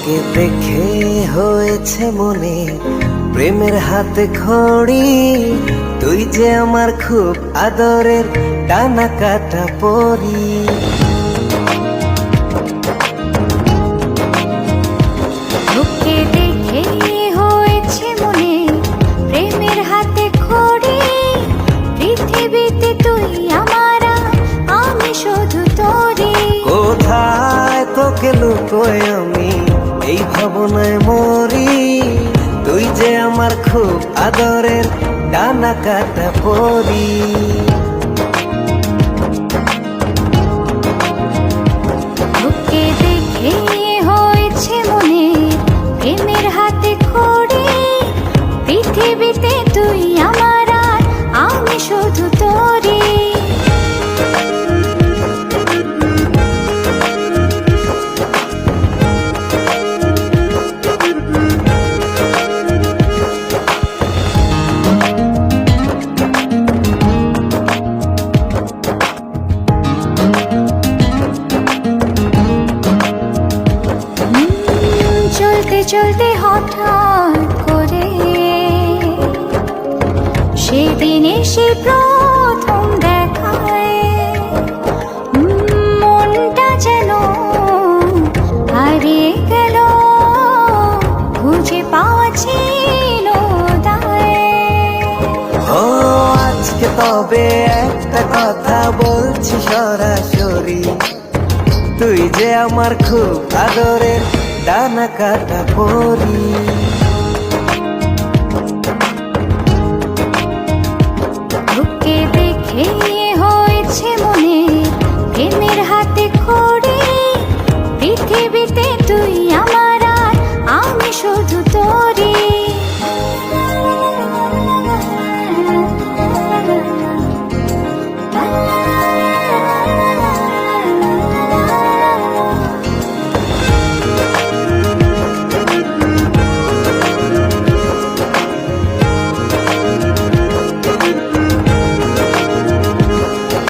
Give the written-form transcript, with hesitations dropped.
তোকে দেখে হয়েছে মনে প্রেমের হাতে খড়ি। তুই যে আমার খুব আদরের ডানা কাটা পরি। তোকে দেখে হয়েছে মনে প্রেমের হাতে খড়ি। পৃথিবীতে তুই আমার, আমি শুধু তোরই। কোথায় তোকে লুকোয় আমি এই ভাবনায় মরি। তুই যে আমার খুব আদরের ডানা কাটা পরি। তোকে দেখে হয়েছে মনে প্রেমের হাতে খড়ি। পৃথিবীতে তুই আমার, আমি শুধু তোরই। চলতে চলতে হঠাৎ করে সেদিন এসে প্রথম দেখায় মনটা যেন হারিয়ে গেল, খুঁজে পাওয়া ছিল দায়। ও আজকে তবে একটা কথা বলছি সরাসরি। তুই যে আমার খুব আদরের ডানা কাটা পরি।